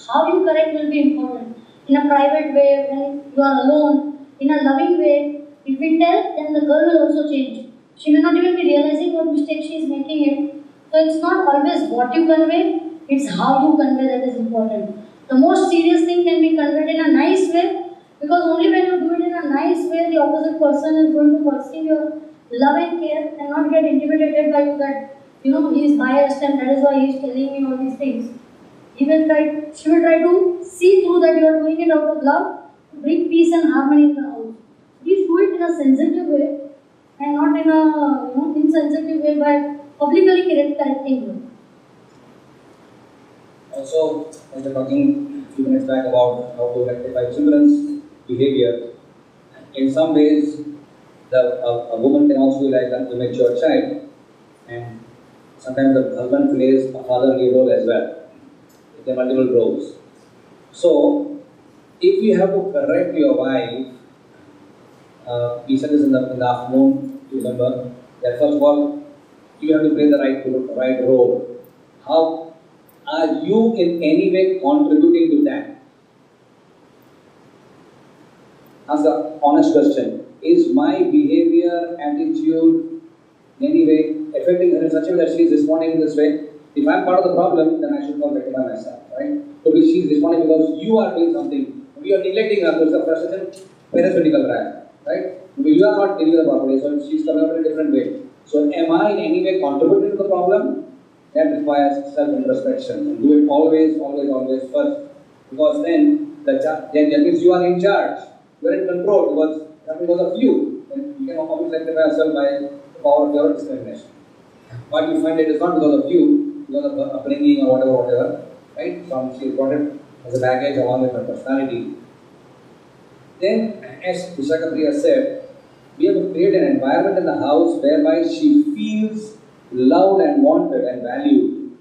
how you correct will be important. In a private way, when you are alone, in a loving way. If we tell, then the girl will also change. She may not even be realizing what mistake she is making it. So it's not always what you convey, it's how you convey that is important. The most serious thing can be conveyed in a nice way, because only when you do it in a nice way, the opposite person is going to perceive your love and care and not get intimidated by you that, he is biased and that is why he is telling me all these things. She will try to see through that you are doing it out of love, to bring peace and harmony in the house. Please do it in a sensitive way, and not in a insensitive way by publicly correcting her. Also, as we were talking a few minutes back about how to rectify children's behavior, in some ways, a woman can also be like an immature child, and sometimes the husband plays a fatherly role as well. There are multiple roles. So, if you have to correct your wife, we said this in the afternoon, you remember, that first of all, you have to play the right role. How are you in any way contributing to that? Ask the honest question. Is my behavior, attitude, in any way affecting her in such a way that she is responding in this way? If I am part of the problem, then I should not rectify myself, right? So she is responding because you are doing something. We are neglecting her, because the frustration, parents will become right? You are not dealing with the problem, so she is coming up in a different way. So am I in any way contributing to the problem? That requires self-introspection. And do it always first. Because then that means you are in charge. You are in control because that because of you. And you can always rectify yourself by the power of your discrimination. But you find it is not because of you, because of her upbringing or whatever. Right? She brought it as a baggage along with her personality. Then, as Vishaka Priya said, we have to create an environment in the house whereby she feels loved and wanted and valued.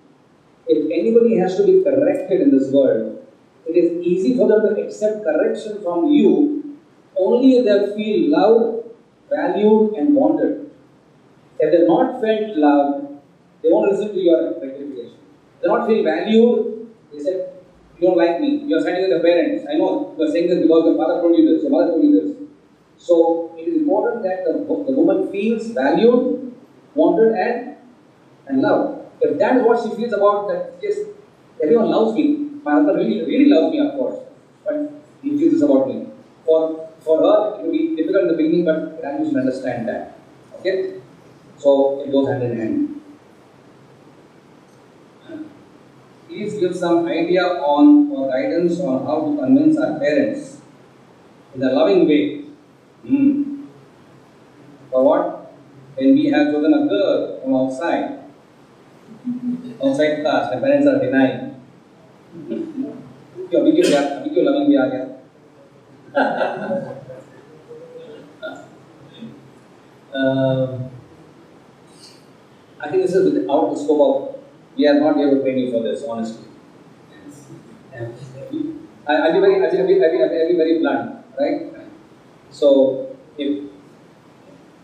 If anybody has to be corrected in this world, it is easy for them to accept correction from you only if they feel loved, valued, and wanted. If they are not felt loved, they won't listen to your rectification. If they not feel valued, they say, you don't like me, you are fighting with the parents. I know, you are saying this because your father told you this, your mother told you this. So, it is important that the woman feels valued, wanted, and loved. If that is what she feels about that, yes, everyone loves me. My husband really loves me, of course. But he feels this about me. For her, it will be difficult in the beginning, but gradually she will understand that. Okay? So, it goes hand in hand. Please give some idea on or guidance on how to convince our parents in a loving way. For what? When we have chosen a girl from outside caste, and parents are denying. अभी क्यों loving भी आ गया? I think this is out of the scope of. We are not here to train you for this, honestly. I'll be very blunt, right? So, if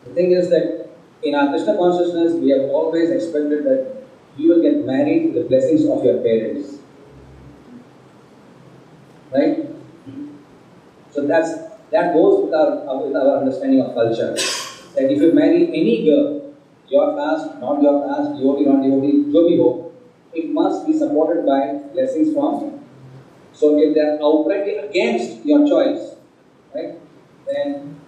the thing is that in our Krishna consciousness, we have always expected that you will get married with the blessings of your parents, right? So that goes with our understanding of culture. That if you marry any girl, your caste, not your caste, devotee, not devotee, jo bhi ho, it must be supported by blessings from. So if they are outrightly against your choice, right, then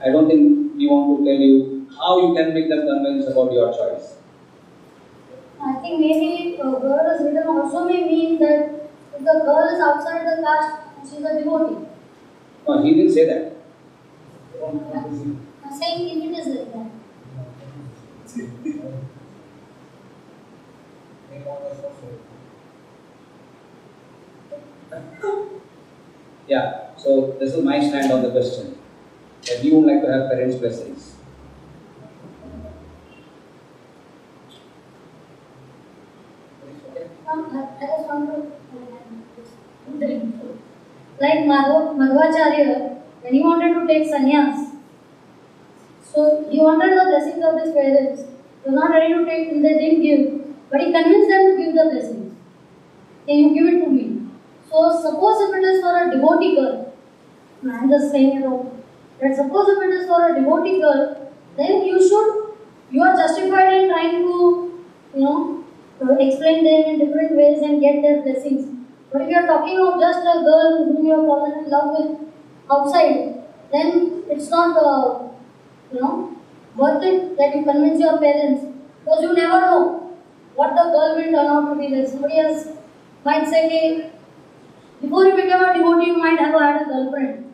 I don't think we want to tell you how you can make them convinced about your choice. I think maybe girl is written also may mean that if the girl is outside the caste, she is a devotee. No, he didn't say that. I'm saying if it is like that. Yeah, so this is my stand on the question. That you would like to have parents' blessings. I just want to like Madhvacharya, when he wanted to take sannyas, so he wanted the blessings of his parents. He was not ready to take, they didn't give, but he convinced them to give the blessings. Can you give it to me? So suppose if it is for a devotee girl, I am just saying that suppose if it is for a devotee girl, then you are justified in trying to, explain them in different ways and get their blessings. But if you are talking of just a girl whom you have fallen in love with outside, then it's not, worth it that you convince your parents, because you never know what the girl will turn out to be. There, somebody else might say, hey, before you become a devotee, you might have had a girlfriend,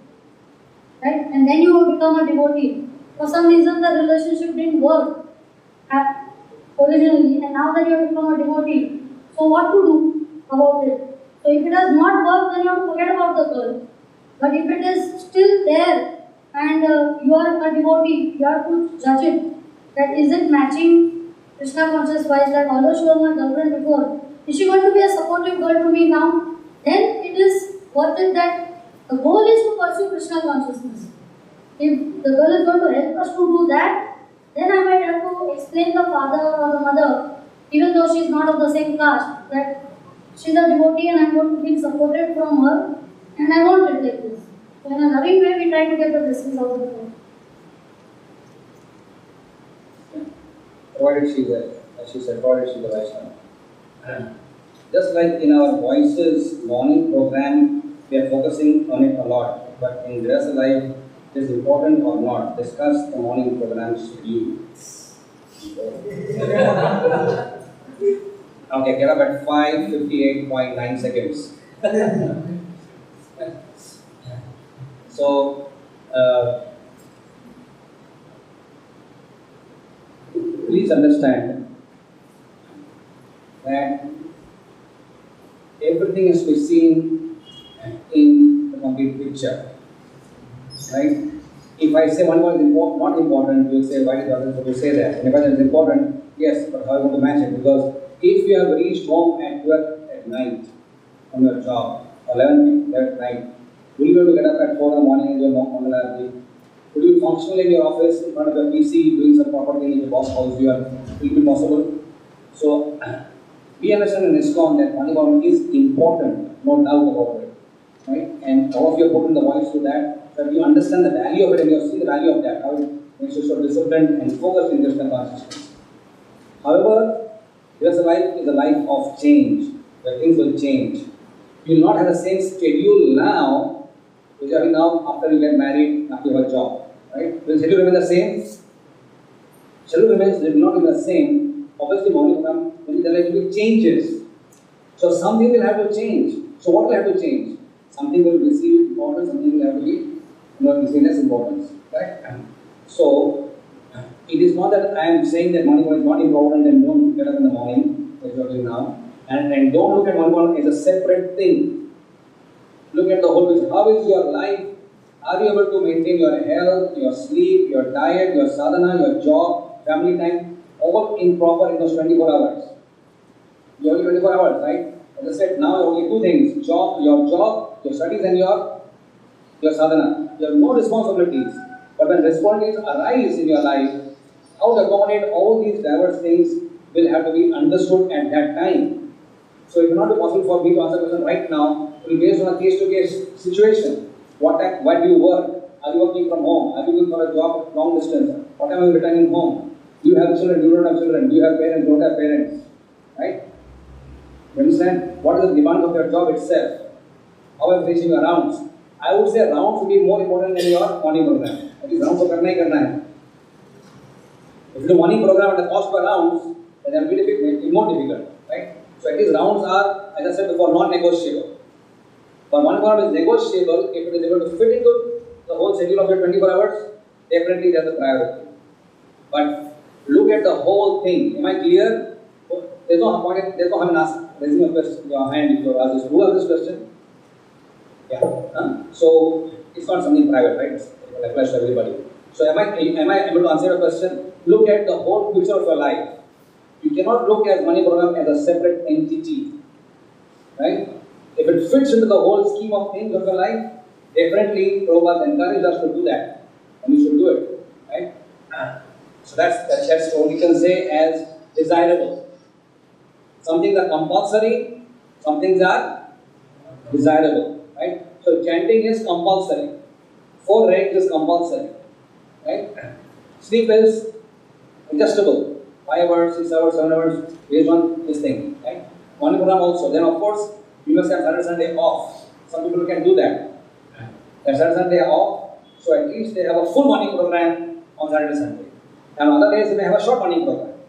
right? And then you will become a devotee. For some reason, the relationship didn't work originally, and now that you have become a devotee, so what to do about it? So if it does not work, then you have to forget about the girl. But if it is still there and you are a devotee, you have to judge it. That is it matching Krishna conscious wise, that although she was my girlfriend before, is she going to be a supportive girl to me now? Then it is worth it that the goal is to pursue Krishna consciousness. If the girl is going to help us to do that, then I might have to explain the father or the mother, even though she is not of the same caste, that she is a devotee and I am going to be supported from her and I want it like this. So in a loving way, we try to get the blessings out of her. Provided she is, as she said, provided she is a Vaishnava. Just like in our Voices morning program, we are focusing on it a lot. But in Grihastha life, it is important or not, discuss the morning program schedule. Okay, get up at 5:58.9 seconds. So, please understand that everything is to be seen in the complete picture. Right? If I say one word is not important, you will say, why does it say that? And if it is important, yes, but how are you going to match it? Because if you have reached home at 12 at night from your job, 11 at night, will you be able to get up at 4 in the morning and do your Mangalarati? Will you function in your office in front of your PC doing some proper thing in your boss house? Will it be possible? So, we understand in ISKCON that Manivaram is important, no doubt about it. Right? And all of you have put in the voice to that. So you understand the value of it and you have seen the value of that, how it makes you so disciplined and focused in Krishna consciousness. However, Grihastha life is a life of change, where things will change. You will not have the same schedule now, which you are now after you get married, after you have a job. Right? Will schedule remain the same? Schedule remains will not remain the same. Obviously, morning program, there will be changes. So something will have to change. So what will have to change? Something will receive importance, something will have to be receive less importance. Right? So it is not that I am saying that morning is not important and don't get up in the morning, as you are doing now, and don't look at morning as a separate thing. Look at the whole picture. How is your life? Are you able to maintain your health, your sleep, your diet, your sadhana, your job, family time, all in proper in those 24 hours? You have only 24 hours, right? As I said, now only two things: your studies, and your sadhana. You have no responsibilities. But when responsibilities arise in your life, how to accommodate all these diverse things will have to be understood at that time. So it will not be possible for me to answer the question right now. It will be based on a case-to-case situation. Why do you work? Are you working from home? Are you going for a job long distance? What time are you returning home? Do you have children? Do you don't have children? Do you have parents? Don't have parents? Right? You understand? What is the demand of your job itself? How are you reaching your rounds? I would say rounds would be more important than your morning program. That is, rounds are karna hai. If you do morning program at the cost per rounds, then it will be more difficult. Right? So at least rounds are, as I said before, non-negotiable. But morning program is negotiable if it is able to fit into the whole schedule of your 24 hours, definitely that's a priority. But look at the whole thing. Am I clear? There's no point, there's no harm in raising your hand if you ask this. Who asked this question? Yeah. So it's not something private, right? It applies to everybody. So am I able to answer your question? Look at the whole picture of your life. You cannot look at money program as a separate entity. Right? If it fits into the whole scheme of things of your life, definitely Prabhupada encouraged us to do that. And we should do it. Right? So that's what we can say as desirable. Some things are compulsory, some things are desirable. Right? So chanting is compulsory. 4 rags is compulsory. Right? Sleep is adjustable. 5 hours, 6 hours, 7 hours, based on this thing. Right? Morning program also. Then of course, you must have Saturday, Sunday off. Some people can do that. They have Saturday, Sunday off. So at least they have a full morning program on Saturday, Sunday. And on other days they may have a short morning program.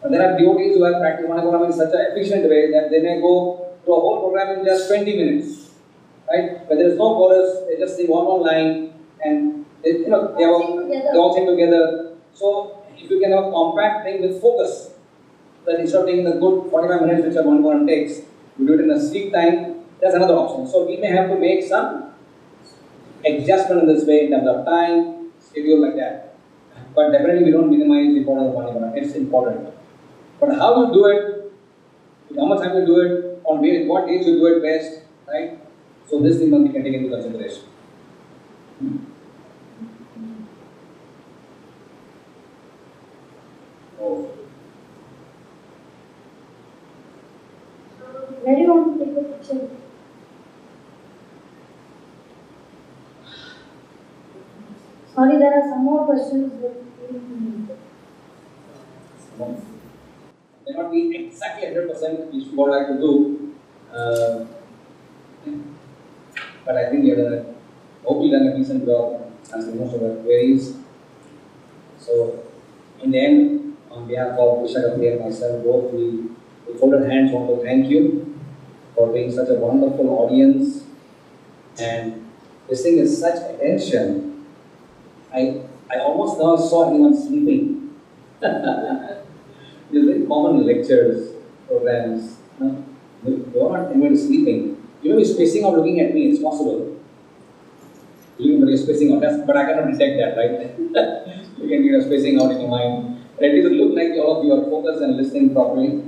But there are devotees who have practiced morning program in such an efficient way that they may go through a whole program in just 20 minutes. Right? Where there is no chorus, they just sing one line and They all came together. So if you can have a compact thing with focus, then instead of taking the good 45 minutes which one takes, you do it in a sleep time, that's another option. So we may have to make some adjustment in this way in terms of time, schedule like that. But definitely we don't minimize the importance of one. It's important. But how you do it, how much time you do it, on what days you do it best, right? So this thing we can take into consideration. Oh. Where do you want to take the picture? Sorry, there are some more questions. May not be exactly 100% which what I could do, but I think you have hopefully done a decent job answering most of the queries. So, in the end, on behalf of Vishal Kapil and myself, both we folded hands want to thank you for being such a wonderful audience and listening with such attention. I almost never saw anyone sleeping. These very common lectures, programs. They are not even sleeping. You may be spacing out looking at me, it's possible. You're spacing out, but I cannot detect that, right? You can be spacing out in your mind. But it doesn't look like all of you are focused and listening properly.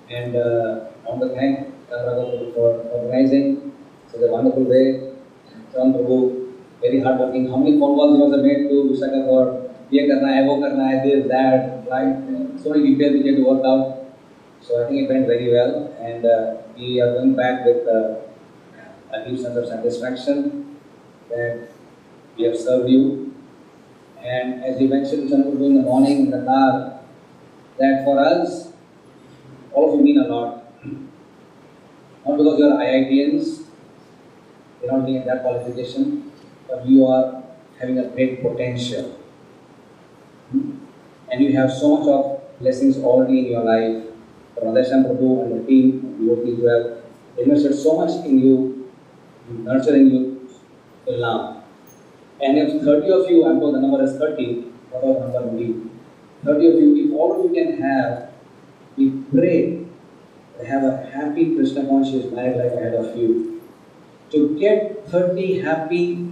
And I want to thank Raghav for organizing such a wonderful way. Ram Prabhu, very hardworking. How many phone calls you must have made to Vishaka for ये करना है, वो करना है, this, that, right? So many details we had to work out. So I think it went very well, and we are going back with a deep sense of satisfaction that we have served you. And as you mentioned, Chandraprabhu, in the morning in the car, that for us, all of you mean a lot. Not because you are IITians, you're not being at that qualification, but you are having a great potential. And you have so much of blessings already in your life. Radheshyam Prabhu and the team, devotees who have invested so much in you, in nurturing you till now. And if 30 of you, I'm told the number is 30, whatever number will be, 30 of you, if all of you can have, we pray to have a happy Krishna conscious married life ahead of you. To get 30 happy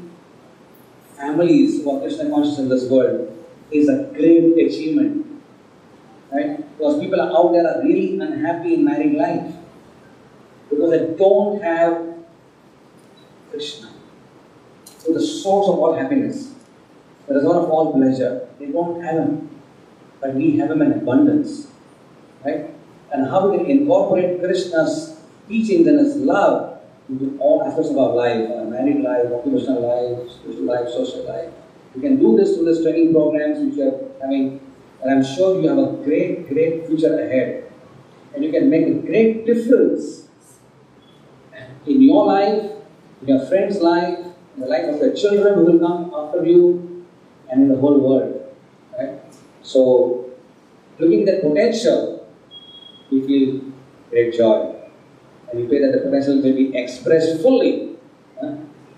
families who are Krishna conscious in this world is a great achievement. Right? Because people out there are really unhappy in married life because they don't have Krishna. So the source of all happiness, the result of all pleasure, they don't have him. But we have him in abundance. Right? And how we can incorporate Krishna's teachings and his love into all aspects of our life, our married life, occupational life, spiritual life, social life. We can do this through the training programs which we are having, and I'm sure you have a great, great future ahead. And you can make a great difference in your life, in your friend's life, in the life of your children who will come after you, and in the whole world. Right? So, looking at the potential, we feel great joy. And we pray that the potential will be expressed fully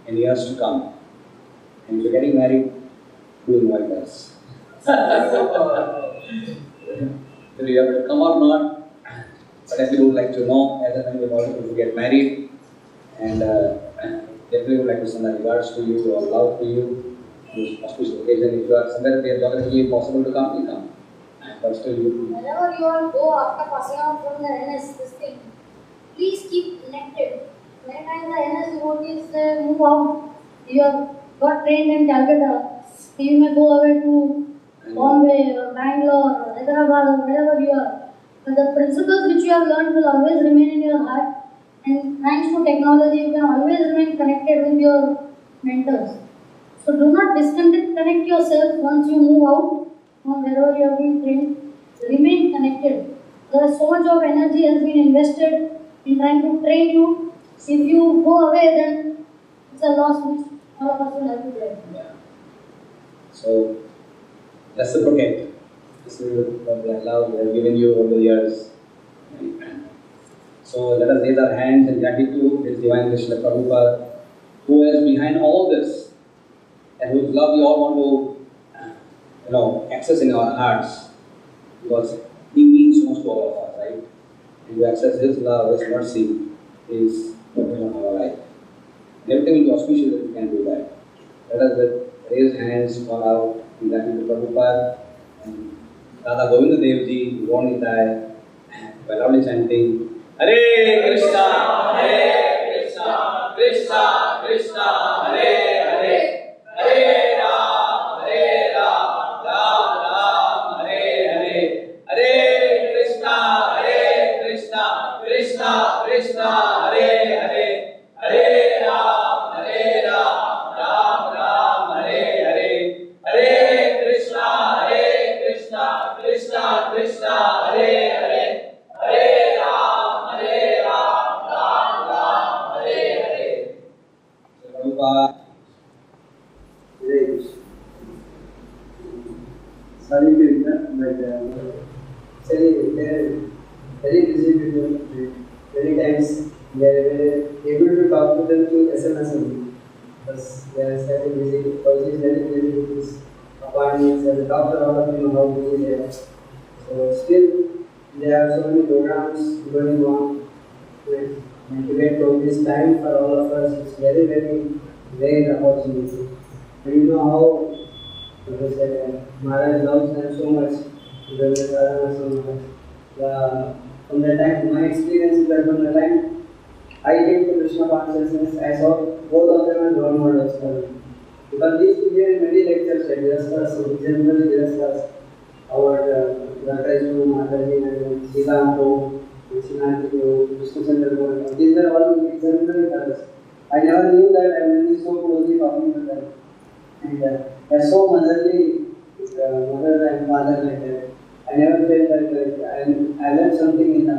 in years to come. And if you're getting married, do invite us. Whether you have to come or not, but I would like to know as and when we're all to get married, and definitely would like to send our regards to you or love to you on this auspicious occasion. If you are somewhere where geographically possible to come, you come. But still, whenever you all go after passing out from the NS, this thing, please keep connected. Many times the NS devotees move out. You have got trained in Calcutta. You may go away to Bombay or Bangalore or Hyderabad or wherever you are. But the principles which you have learned will always remain in your heart. And thanks to technology, you can always remain connected with your mentors. So do not disconnect yourself once you move out from wherever you have been trained. Remain connected. There is so much of energy has been invested in trying to train you. If you go away, then it's a loss which all of us will have to bear. yeah. So, reciprocate. This is what the love we have given you over the years. So, let us raise our hands in gratitude to His Divine Krishna Prabhupada, who is behind all this. and whose love we all want to, access in our hearts, because He means so much to all of us, right? And to access His love, His mercy is what we want in our life. And everything will be auspicious if we can do that. Let us raise hands, call out, in that into Prabhupada, and Radha Govinda Dev Ji, Gaur Nitai, by loudly chanting, Hare Krishna, Hare Krishna, Krishna Krishna, Hare Hare, Hare Ram, Ram Ram, Hare Hare, Hare Krishna, Krishna Krishna, Hare Hare, Hare Ram, Ram Ram, Hare Hare, Hare Krishna, Krishna Krishna, Hare Hare, Hare Ram, Ram Ram, Hare Hare. Prabhupada. Sorry to interrupt, but actually they're very busy people. Many times we are able to talk to them through SMS only, because they are very busy. Also, is very busy with his appointments as a doctor. All of you know how busy they are. So still, there are so many programs going on, and to get all this time for all of us is very rare opportunity. And you know how. Because Maharaj loves them so much, because they love us so much. From the time, my experience is that from the time I came to Krishna consciousness, I saw both of them as role models for me. Because these two hear many lectures at Virastas, generally Virastas, about Rakaraju, Mataji, and Siddhanto, Sinanti, Vishnu Chandra Gopal. These are all exemplary fellows. I never knew that I will be so closely talking to them. And they are so motherly, mother and father like that. I never felt that I learned something in the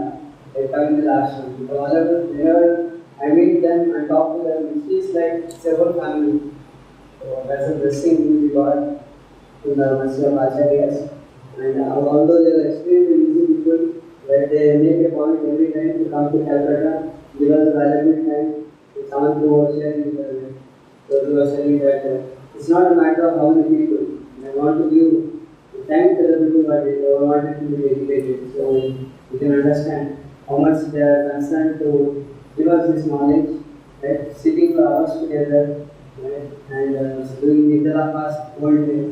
time in the last one. Because whenever I meet them and talk to them, it feels like it's a whole family. So that's a blessing we got to the mercy of Acharyas. And although they are extremely busy people, that they make a point every time to come to Calcutta, give us valuable time to come to our sharing with them. So we are saying that it's not a matter of how many people. I want to give thanks to the people, but they wanted to be educated. So you can understand how much they are concerned to give us this knowledge, right? Sitting for hours together, right? And doing Nidala fast whole day.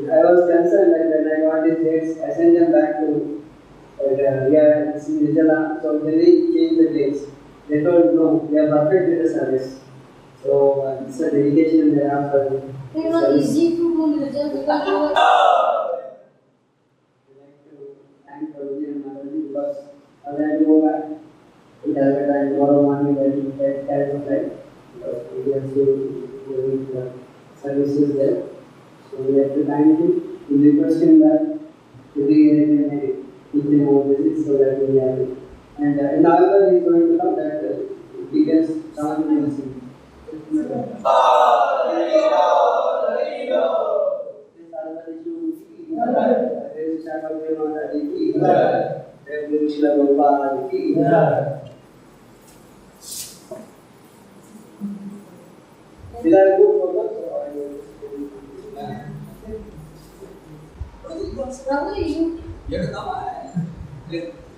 I was concerned that when I got these dates, I sent them back to Nidala. So they changed the dates. They told no, we are perfect with the service. So it's a dedication they have for me. It was easy to do Nirjala because you were. I would like to thank Prabhuji and Mataji, because when I go back to Calcutta and tomorrow morning I will take care of that, because we are still doing the services there. So we have to thank him. We request him that to be in more visits so that we have it. And in November he is going to come that we can chant the blessing. Prabhu, you.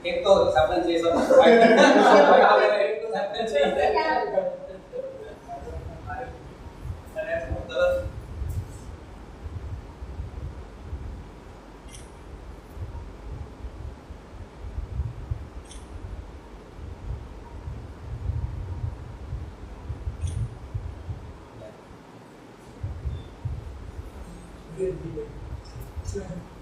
एक तो सपन चाहिए सब एक तो सपन चाहिए Good.